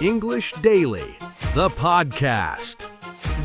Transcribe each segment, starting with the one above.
English Daily, the podcast.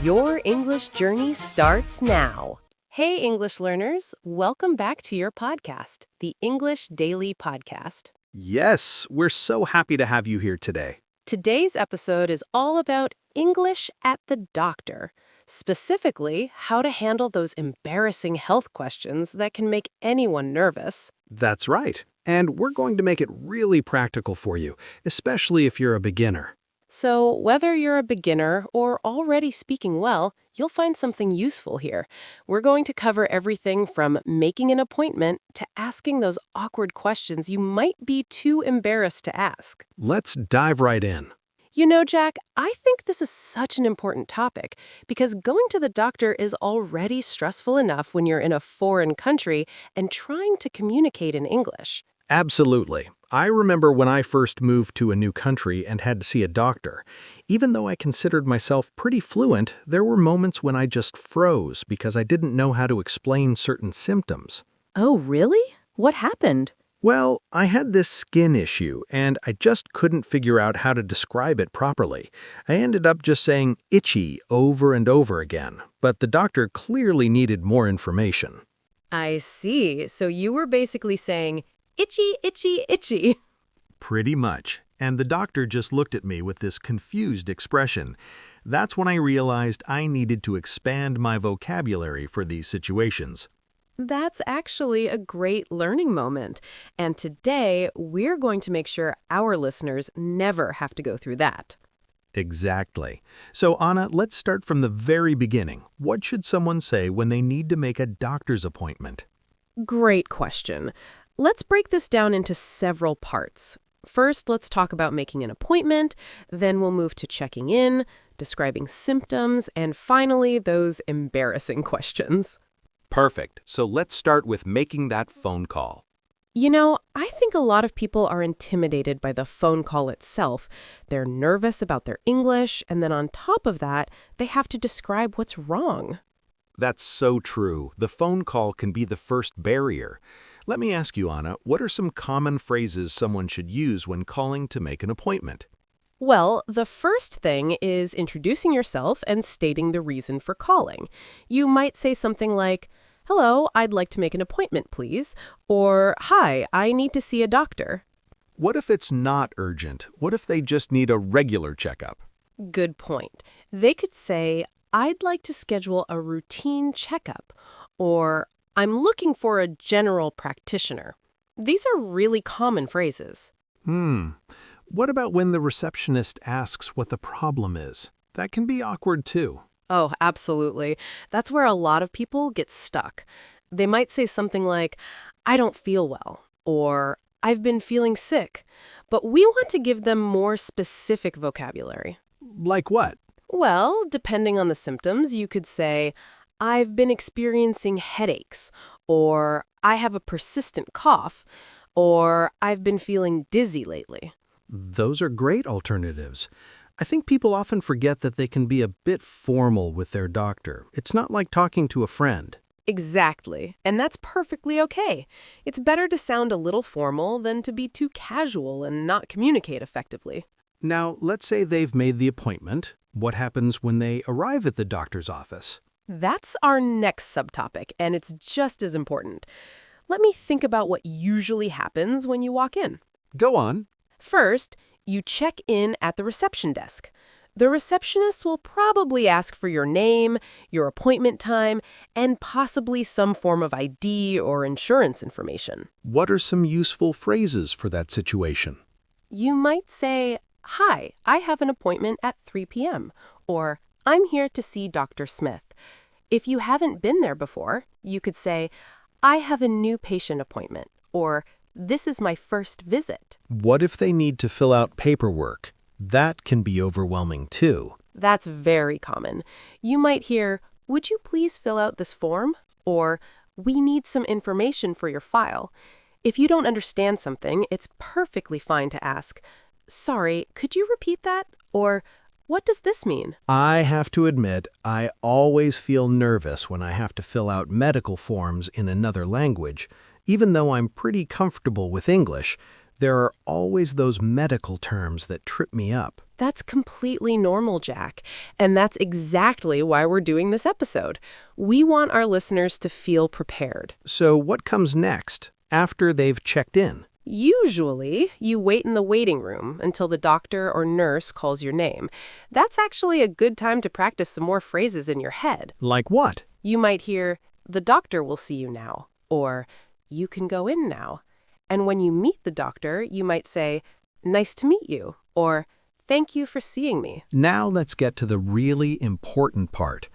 Your English journey starts now. Hey, English learners. Welcome back to your podcast, the English Daily Podcast. Yes, we're so happy to have you here today. Today's episode is all about English at the doctor, specifically how to handle those embarrassing health questions that can make anyone nervous. That's right. And we're going to make it really practical for you, especially if you're a beginner. So, whether you're a beginner or already speaking well, you'll find something useful here. We're going to cover everything from making an appointment to asking those awkward questions you might be too embarrassed to ask. Let's dive right in. You know, Jack, I think this is such an important topic because going to the doctor is already stressful enough when you're in a foreign country and trying to communicate in English. Absolutely. I remember when I first moved to a new country and had to see a doctor. Even though I considered myself pretty fluent, there were moments when I just froze because I didn't know how to explain certain symptoms. Oh, really? What happened? Well, I had this skin issue, and I just couldn't figure out how to describe it properly. I ended up just saying itchy over and over again, but the doctor clearly needed more information. I see. So you were basically saying, itchy, itchy, itchy. Pretty much. And the doctor just looked at me with this confused expression. That's when I realized I needed to expand my vocabulary for these situations. That's actually a great learning moment. And today, we're going to make sure our listeners never have to go through that. Exactly. So, Anna, let's start from the very beginning. What should someone say when they need to make a doctor's appointment? Great question. Let's break this down into several parts. First, let's talk about making an appointment, then we'll move to checking in, describing symptoms, and finally, those embarrassing questions. Perfect. So let's start with making that phone call. You know, I think a lot of people are intimidated by the phone call itself. They're nervous about their English, and then on top of that, they have to describe what's wrong. That's so true. The phone call can be the first barrier. Let me ask you, Anna, what are some common phrases someone should use when calling to make an appointment? Well, the first thing is introducing yourself and stating the reason for calling. You might say something like, "Hello, I'd like to make an appointment, please," or "Hi, I need to see a doctor." What if it's not urgent? What if they just need a regular checkup? Good point. They could say, "I'd like to schedule a routine checkup," or "I'm looking for a general practitioner." These are really common phrases. What about when the receptionist asks what the problem is? That can be awkward too. Oh, absolutely. That's where a lot of people get stuck. They might say something like, "I don't feel well," or "I've been feeling sick." But we want to give them more specific vocabulary. Like what? Well, depending on the symptoms, you could say, "I've been experiencing headaches," or "I have a persistent cough," or "I've been feeling dizzy lately." Those are great alternatives. I think people often forget that they can be a bit formal with their doctor. It's not like talking to a friend. Exactly. And that's perfectly okay. It's better to sound a little formal than to be too casual and not communicate effectively. Now, let's say they've made the appointment. What happens when they arrive at the doctor's office? That's our next subtopic, and it's just as important. Let me think about what usually happens when you walk in. Go on. First, you check in at the reception desk. The receptionist will probably ask for your name, your appointment time, and possibly some form of ID or insurance information. What are some useful phrases for that situation? You might say, "Hi, I have an appointment at 3 p.m.," or "I'm here to see Dr. Smith." If you haven't been there before, you could say, "I have a new patient appointment," or "This is my first visit." What if they need to fill out paperwork? That can be overwhelming too. That's very common. You might hear, "Would you please fill out this form?" or "We need some information for your file." If you don't understand something, it's perfectly fine to ask, "Sorry, could you repeat that?" or "What does this mean?" I have to admit, I always feel nervous when I have to fill out medical forms in another language. Even though I'm pretty comfortable with English, There are always those medical terms that trip me up. That's completely normal, Jack. And that's exactly why we're doing this episode. We want our listeners to feel prepared. So what comes next, after they've checked in? Usually, you wait in the waiting room until the doctor or nurse calls your name. That's actually a good time to practice some more phrases in your head. Like what? You might hear, "The doctor will see you now," or "You can go in now." And when you meet the doctor, you might say, "Nice to meet you," or "Thank you for seeing me." Now let's get to the really important part,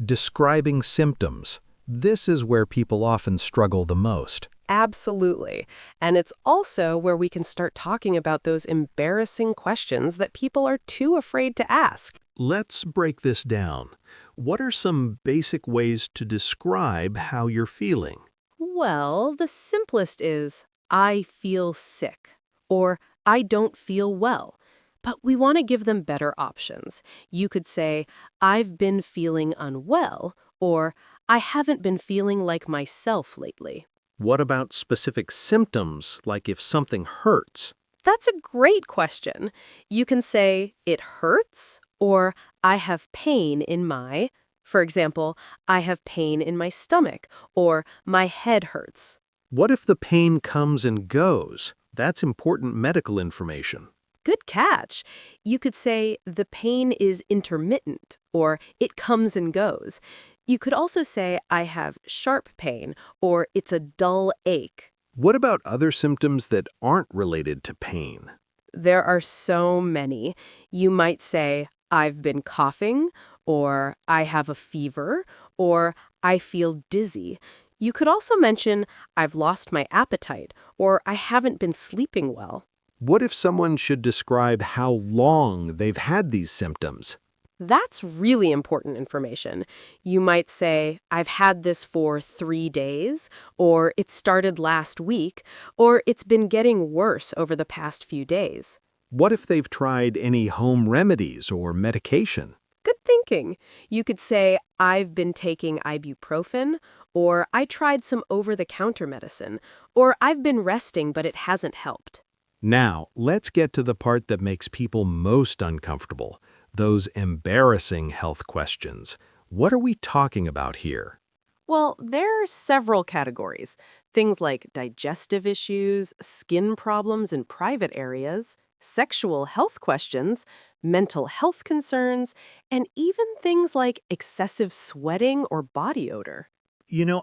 describing symptoms. This is where people often struggle the most. Absolutely. And it's also where we can start talking about those embarrassing questions that people are too afraid to ask. Let's break this down. What are some basic ways to describe how you're feeling? Well, the simplest is, "I feel sick," or "I don't feel well." But we want to give them better options. You could say, "I've been feeling unwell," or "I haven't been feeling like myself lately." What about specific symptoms, like if something hurts? That's a great question. You can say, "It hurts," or "I have pain in my," for example, "I have pain in my stomach," or "My head hurts." What if the pain comes and goes? That's important medical information. Good catch. You could say, "The pain is intermittent," or "It comes and goes." You could also say, "I have sharp pain," or "It's a dull ache." What about other symptoms that aren't related to pain? There are so many. You might say, "I've been coughing," or "I have a fever," or "I feel dizzy." You could also mention, "I've lost my appetite," or "I haven't been sleeping well." What if someone should describe how long they've had these symptoms? That's really important information. You might say, "I've had this for 3 days," or "It started last week," or "It's been getting worse over the past few days." What if they've tried any home remedies or medication? Good thinking. You could say, "I've been taking ibuprofen," or "I tried some over-the-counter medicine," or "I've been resting but it hasn't helped." Now, let's get to the part that makes people most uncomfortable, those embarrassing health questions. What are we talking about here? Well, there are several categories. Things like digestive issues, skin problems in private areas, sexual health questions, mental health concerns, and even things like excessive sweating or body odor.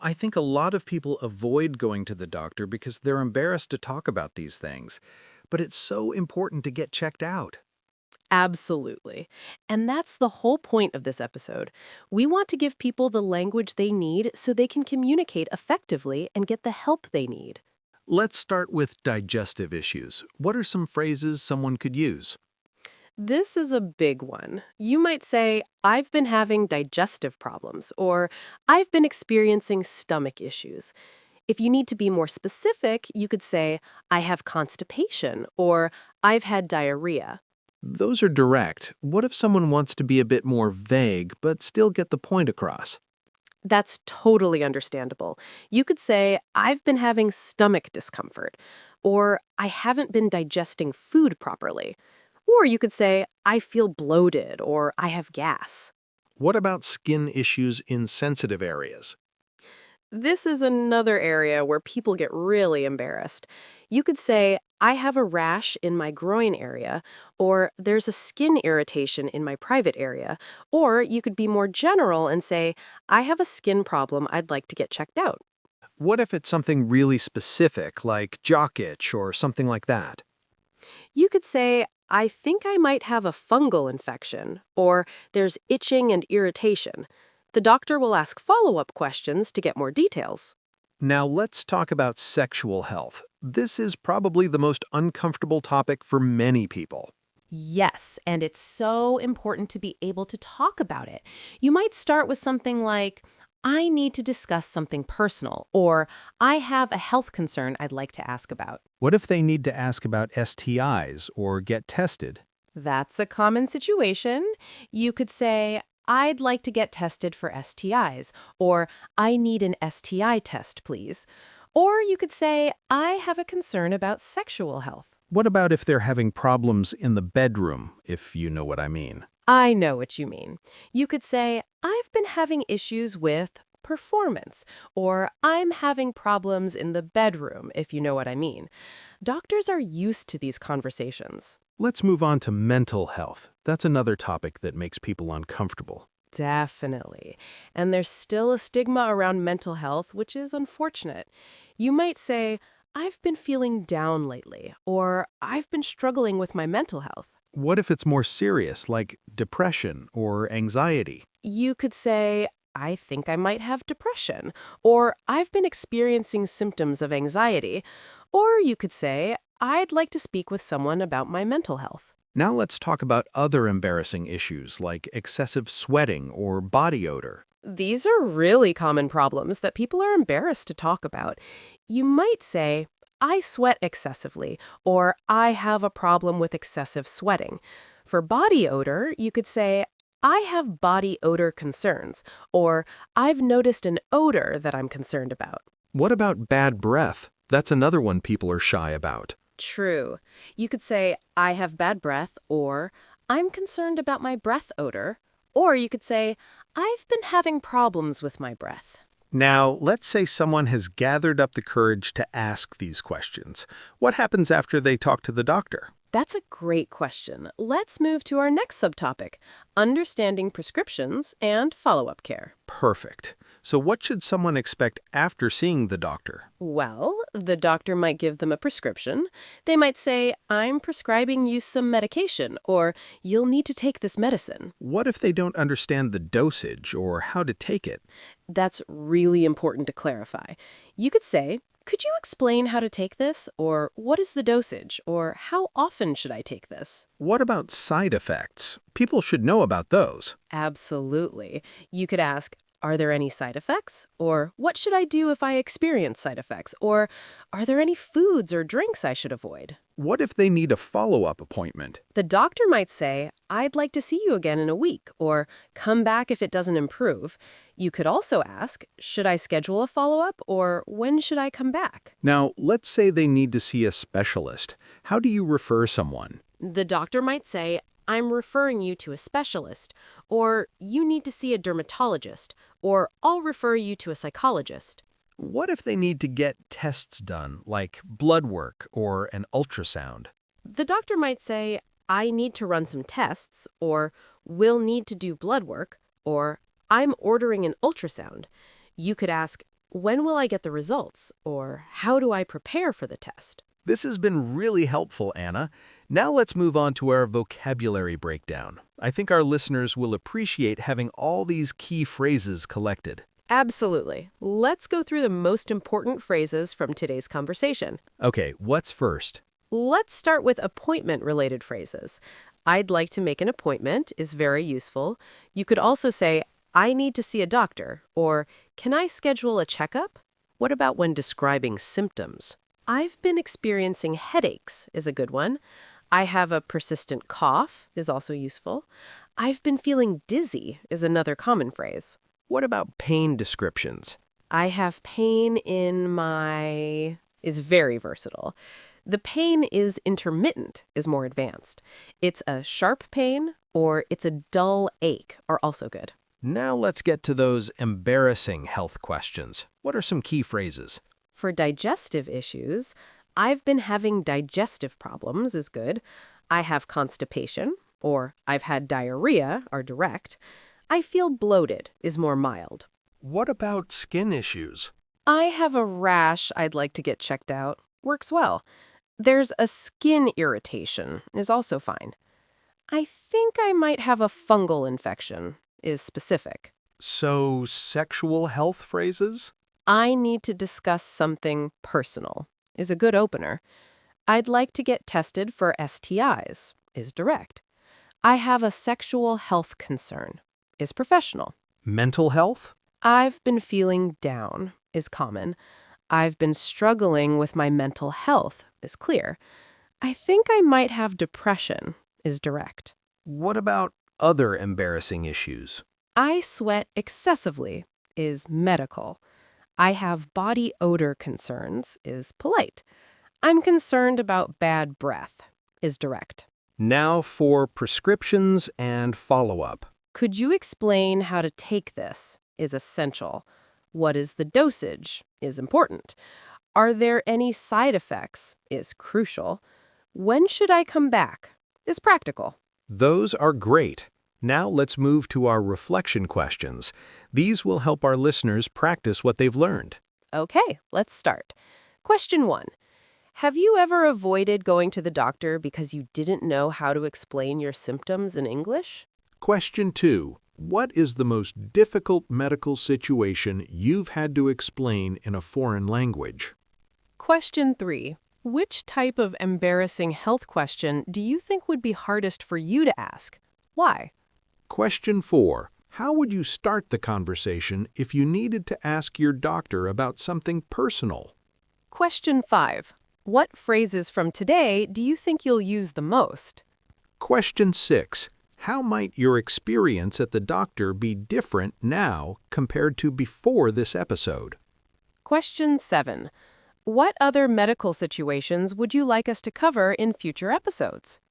I think a lot of people avoid going to the doctor because they're embarrassed to talk about these things. But it's so important to get checked out. Absolutely. And that's the whole point of this episode. We want to give people the language they need so they can communicate effectively and get the help they need. Let's start with digestive issues. What are some phrases someone could use? This is a big one. You might say, "I've been having digestive problems," or "I've been experiencing stomach issues." If you need to be more specific, you could say, "I have constipation," or "I've had diarrhea." Those are direct. What if someone wants to be a bit more vague but still get the point across? That's totally understandable. You could say, "I've been having stomach discomfort," or "I haven't been digesting food properly." Or you could say, "I feel bloated," or "I have gas." What about skin issues in sensitive areas? This is another area where people get really embarrassed. You could say, "I have a rash in my groin area," or "There's a skin irritation in my private area." Or you could be more general and say, "I have a skin problem I'd like to get checked out." What if it's something really specific, like jock itch or something like that? You could say, "I think I might have a fungal infection," or "There's itching and irritation." The doctor will ask follow-up questions to get more details. Now let's talk about sexual health. This is probably the most uncomfortable topic for many people. Yes, and it's so important to be able to talk about it. You might start with something like, "I need to discuss something personal," or "I have a health concern I'd like to ask about." What if they need to ask about STIs or get tested? That's a common situation. You could say, "I'd like to get tested for STIs," or "I need an STI test, please." Or you could say, "I have a concern about sexual health." What about if they're having problems in the bedroom, if you know what I mean? I know what you mean. You could say, I've been having issues with performance, or I'm having problems in the bedroom, if you know what I mean. Doctors are used to these conversations. Let's move on to mental health. That's another topic that makes people uncomfortable. Definitely. And there's still a stigma around mental health, which is unfortunate. You might say, I've been feeling down lately, or I've been struggling with my mental health. What if it's more serious, like depression or anxiety? You could say, I think I might have depression, or I've been experiencing symptoms of anxiety, or you could say, I'd like to speak with someone about my mental health. Now let's talk about other embarrassing issues like excessive sweating or body odor. These are really common problems that people are embarrassed to talk about. You might say, I sweat excessively, or I have a problem with excessive sweating. For body odor, you could say, I have body odor concerns, or I've noticed an odor that I'm concerned about. What about bad breath? That's another one people are shy about. True. You could say, I have bad breath, or I'm concerned about my breath odor, or you could say, I've been having problems with my breath. Now, let's say someone has gathered up the courage to ask these questions. What happens after they talk to the doctor? That's a great question. Let's move to our next subtopic, understanding prescriptions and follow-up care. Perfect. So what should someone expect after seeing the doctor? Well, the doctor might give them a prescription. They might say, I'm prescribing you some medication, or you'll need to take this medicine. What if they don't understand the dosage or how to take it? That's really important to clarify. You could say, could you explain how to take this? Or what is the dosage? Or how often should I take this? What about side effects? People should know about those. Absolutely. You could ask, are there any side effects? Or what should I do if I experience side effects? Or are there any foods or drinks I should avoid? What if they need a follow-up appointment? The doctor might say, I'd like to see you again in a week, or come back if it doesn't improve. You could also ask, should I schedule a follow-up, or when should I come back? Now, let's say they need to see a specialist. How do you refer someone? The doctor might say, I'm referring you to a specialist, or you need to see a dermatologist, or I'll refer you to a psychologist. What if they need to get tests done, like blood work or an ultrasound? The doctor might say, I need to run some tests, or we'll need to do blood work, or I'm ordering an ultrasound. You could ask, when will I get the results, or how do I prepare for the test? This has been really helpful, Anna. Now let's move on to our vocabulary breakdown. I think our listeners will appreciate having all these key phrases collected. Absolutely. Let's go through the most important phrases from today's conversation. Okay, what's first? Let's start with appointment-related phrases. I'd like to make an appointment is very useful. You could also say, I need to see a doctor, or can I schedule a checkup? What about when describing symptoms? I've been experiencing headaches is a good one. I have a persistent cough is also useful. I've been feeling dizzy is another common phrase. What about pain descriptions? I have pain in my is very versatile. The pain is intermittent is more advanced. It's a sharp pain or it's a dull ache are also good. Now let's get to those embarrassing health questions. What are some key phrases? For digestive issues, I've been having digestive problems is good. I have constipation, or I've had diarrhea are direct. I feel bloated is more mild. What about skin issues? I have a rash I'd like to get checked out. Works well. There's a skin irritation is also fine. I think I might have a fungal infection is specific. So, sexual health phrases? I need to discuss something personal is a good opener. I'd like to get tested for STIs is direct. I have a sexual health concern is professional. Mental health? I've been feeling down is common. I've been struggling with my mental health is clear. I think I might have depression is direct. What about other embarrassing issues? I sweat excessively is medical. I have body odor concerns is polite. I'm concerned about bad breath is direct. Now for prescriptions and follow-up. Could you explain how to take this is essential. What is the dosage is important. Are there any side effects is crucial. When should I come back is practical. Those are great. Now let's move to our reflection questions. These will help our listeners practice what they've learned. Okay, let's start. Question 1. Have you ever avoided going to the doctor because you didn't know how to explain your symptoms in English? Question 2. What is the most difficult medical situation you've had to explain in a foreign language? Question 3. Which type of embarrassing health question do you think would be hardest for you to ask? Why? Question 4. How would you start the conversation if you needed to ask your doctor about something personal? Question 5. What phrases from today do you think you'll use the most? Question 6. How might your experience at the doctor be different now compared to before this episode? Question 7. What other medical situations would you like us to cover in future episodes?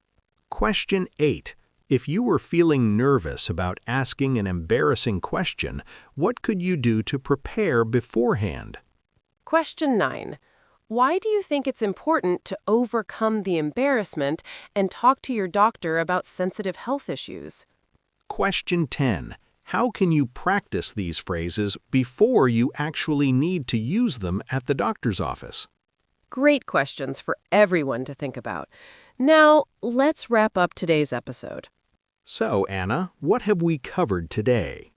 Question 8. If you were feeling nervous about asking an embarrassing question, what could you do to prepare beforehand? Question 9. Why do you think it's important to overcome the embarrassment and talk to your doctor about sensitive health issues? Question 10. How can you practice these phrases before you actually need to use them at the doctor's office? Great questions for everyone to think about. Now, let's wrap up today's episode. So, Anna, what have we covered today?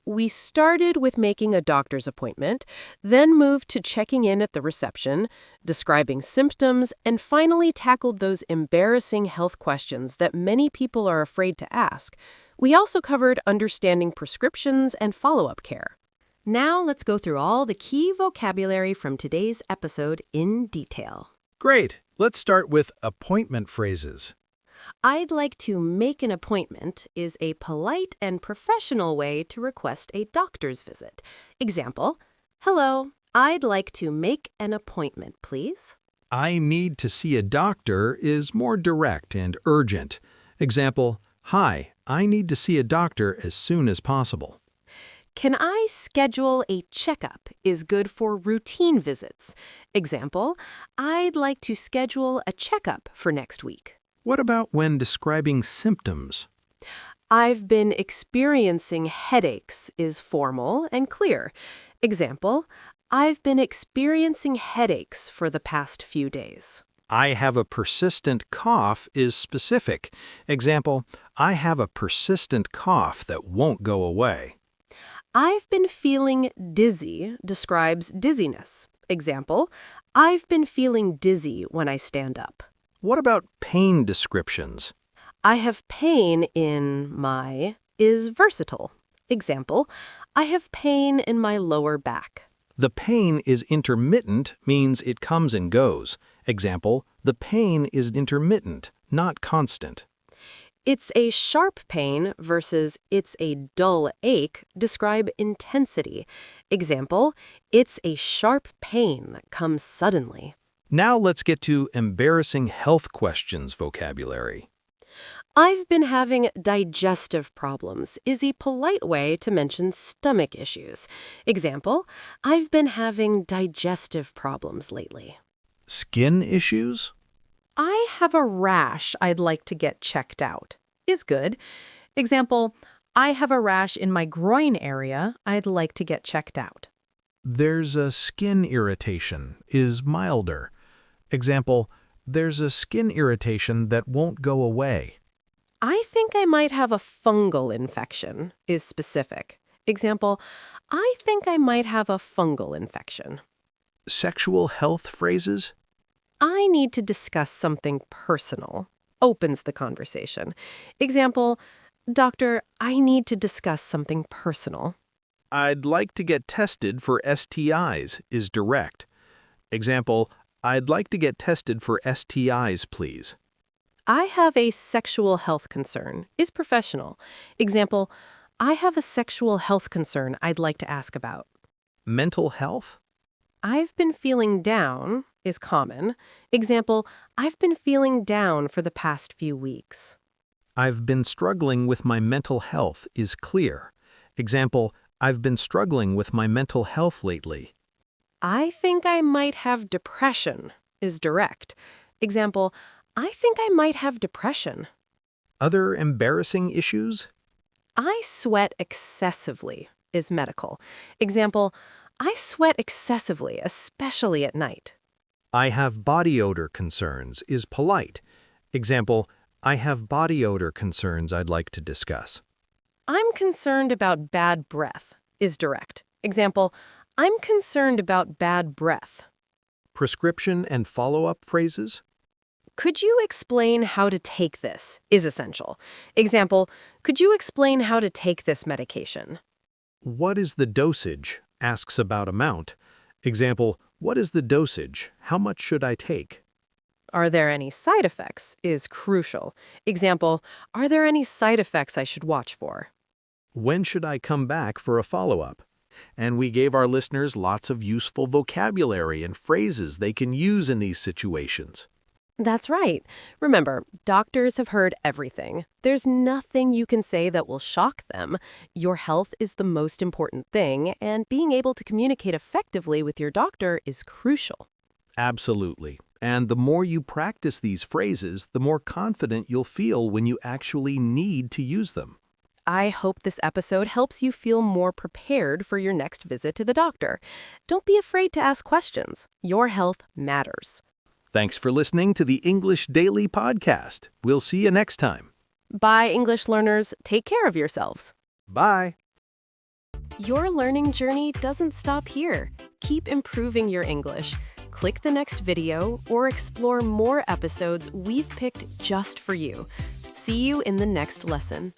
We started with making a doctor's appointment, then moved to checking in at the reception, describing symptoms, and finally tackled those embarrassing health questions that many people are afraid to ask. We also covered understanding prescriptions and follow-up care. Now let's go through all the key vocabulary from today's episode in detail. Great. Let's start with appointment phrases. I'd like to make an appointment is a polite and professional way to request a doctor's visit. Example, hello, I'd like to make an appointment, please. I need to see a doctor is more direct and urgent. Example, hi, I need to see a doctor as soon as possible. Can I schedule a checkup is good for routine visits. Example, I'd like to schedule a checkup for next week. What about when describing symptoms? I've been experiencing headaches is formal and clear. Example, I've been experiencing headaches for the past few days. I have a persistent cough is specific. Example, I have a persistent cough that won't go away. I've been feeling dizzy describes dizziness. Example, I've been feeling dizzy when I stand up. What about pain descriptions? I have pain in my is versatile. Example, I have pain in my lower back. The pain is intermittent means it comes and goes. Example, the pain is intermittent, not constant. It's a sharp pain versus it's a dull ache describe intensity. Example, it's a sharp pain that comes suddenly. Now let's get to embarrassing health questions vocabulary. I've been having digestive problems is a polite way to mention stomach issues. Example, I've been having digestive problems lately. Skin issues? I have a rash I'd like to get checked out is good. Example, I have a rash in my groin area I'd like to get checked out. There's a skin irritation is milder. Example, there's a skin irritation that won't go away. I think I might have a fungal infection is specific. Example, I think I might have a fungal infection. Sexual health phrases? I need to discuss something personal opens the conversation. Example, Doctor, I need to discuss something personal. I'd like to get tested for STIs is direct. Example, I'd like to get tested for STIs, please. I have a sexual health concern is professional. Example, I have a sexual health concern I'd like to ask about. Mental health? I've been feeling down is common. Example, I've been feeling down for the past few weeks. I've been struggling with my mental health is clear. Example, I've been struggling with my mental health lately. I think I might have depression is direct. Example, I think I might have depression. Other embarrassing issues? I sweat excessively is medical. Example, I sweat excessively, especially at night. I have body odor concerns is polite. Example, I have body odor concerns I'd like to discuss. I'm concerned about bad breath is direct. Example, I'm concerned about bad breath. Prescription and follow-up phrases? Could you explain how to take this is essential. Example, could you explain how to take this medication? What is the dosage? Asks about amount. Example, what is the dosage? How much should I take? Are there any side effects is crucial. Example, are there any side effects I should watch for? When should I come back for a follow-up? And we gave our listeners lots of useful vocabulary and phrases they can use in these situations. That's right. Remember, doctors have heard everything. There's nothing you can say that will shock them. Your health is the most important thing, and being able to communicate effectively with your doctor is crucial. Absolutely. And the more you practice these phrases, the more confident you'll feel when you actually need to use them. I hope this episode helps you feel more prepared for your next visit to the doctor. Don't be afraid to ask questions. Your health matters. Thanks for listening to the English Daily Podcast. We'll see you next time. Bye, English learners. Take care of yourselves. Bye. Your learning journey doesn't stop here. Keep improving your English. Click the next video or explore more episodes we've picked just for you. See you in the next lesson.